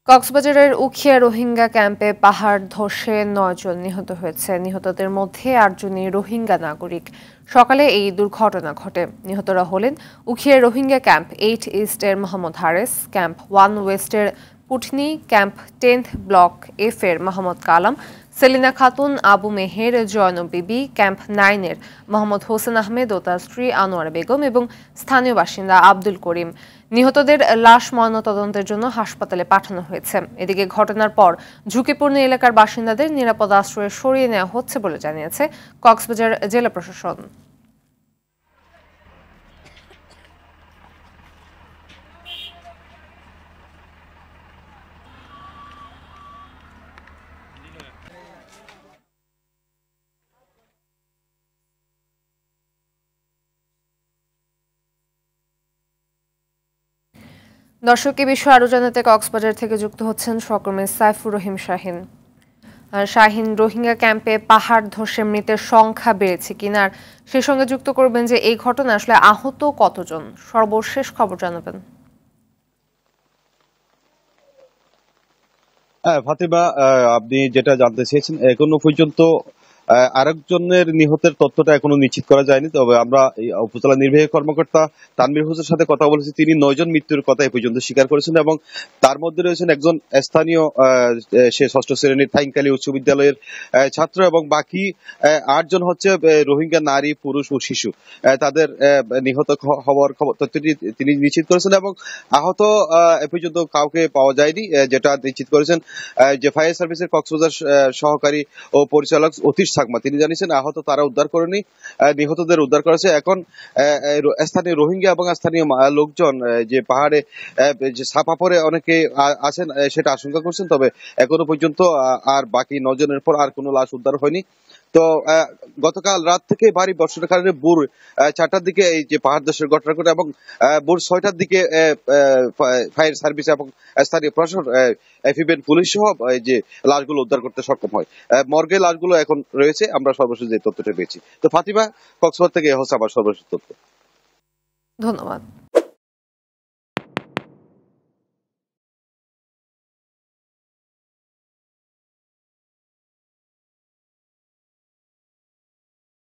কক্সবাজারের উখিয়া রোহিঙ্গা ক্যাম্পে পাহাড় ধসে ৯ জন নিহত হয়েছে। নিহতদের মধ্যে ৮ জনই রোহিঙ্গা নাগরিক। সকালে এই দুর্ঘটনা ঘটে। নিহতরা হলেন উখিয়া রোহিঙ্গা ক্যাম্প ৮ ইস্টের মোহাম্মদ হারেস, ক্যাম্প 1 ওয়েস্টের পুটনি, ক্যাম্প 10 ব্লক এফ এর মোহাম্মদ কালাম, সেলিনা খাতুন, আবু মেহের, জয়নব বিবি, ক্যাম্প 9 এর মোহাম্মদ হোসেন আহমেদ ও তার স্ত্রী আনোয়ারা বেগম এবং স্থানীয় বাসিন্দা আব্দুল করিম। নিহতদের লাশ ময়নাতদন্তের জন্য হাসপাতালে পাঠানো হয়েছে। এদিকে ঘটনার পর ঝুঁকিপূর্ণ এলাকার বাসিন্দাদের নিরাপদ আশ্রয়ে সরিয়ে নেওয়া হচ্ছে বলে জানিয়েছে কক্সবাজার জেলা প্রশাসন। দর্শক, এ বিষয়ে আরো জানাতে কক্সবাজার থেকে যুক্ত হচ্ছেন সহকর্মী সাইফুর রহিম শাহিন। শাহিন, রোহিঙ্গা ক্যাম্পে পাহাড় ধসে মৃতের সংখ্যা বেড়েছে কিনা, আর সেই সঙ্গে যুক্ত করবেন যে এই ঘটনা আসলে আহত কতজন, সর্বশেষ খবর জানাবেন। ফাতিমা, আপনি যেটা জানতে চেয়েছেন, এখনো পর্যন্ত আরেকজনের নিহতের তথ্যটা এখনো নিশ্চিত করা যায়নি। তবে আমরা উপজেলা নির্বাহী কর্মকর্তা তানভীর হোসেনের সাথে কথা বলেছি। তিনি ৯ জন মৃত্যুর কথা এ পর্যন্ত স্বীকার করেছেন এবং তার মধ্যে রয়েছেন একজন স্থানীয়, সে ৬ষ্ঠ শ্রেণীর থাইংকালী উচ্চ বিদ্যালয়ের ছাত্র, এবং বাকি ৮ জন হচ্ছে রোহিঙ্গা নারী, পুরুষ ও শিশু। তাদের নিহত হওয়ার তথ্যটি তিনি নিশ্চিত করেছেন এবং আহত এ পর্যন্ত কাউকে পাওয়া যায়নি, যেটা নিশ্চিত করেছেন যে ফায়ার সার্ভিসের কক্সবাজার সহকারী ও পরিচালক অতীশ সাকমা। তিনি জানিয়েছেন আহত তারা উদ্ধার করেনি, নিহতদের উদ্ধার করেছে। এখন স্থানীয় রোহিঙ্গা এবং স্থানীয় লোকজন যে পাহাড়ে যে ছাপা পড়ে অনেকে আছেন সেটা আশঙ্কা করছেন। তবে এখনো পর্যন্ত আর বাকি ৯ জনের পর আর কোনো লাশ উদ্ধার হয়নি। তো গতকাল রাত থেকে ভারী বর্ষণের কারণে ভোর ৪টার দিকে এই যে পাহাড় ধসের ঘটনা ঘটে এবং ভোর ৬টার দিকে ফায়ার সার্ভিস এবং স্থানীয় প্রশাসন, এফিবিএন পুলিশ সহ এই যে লাশগুলো উদ্ধার করতে সক্ষম হয়। মর্গে লাশগুলো এখন রয়েছে, আমরা সর্বশেষ যে তথ্যটা পেয়েছি। তো ফাতিমা, কক্সবাজার থেকে হচ্ছে আমার সর্বশেষ তথ্য। ধন্যবাদ।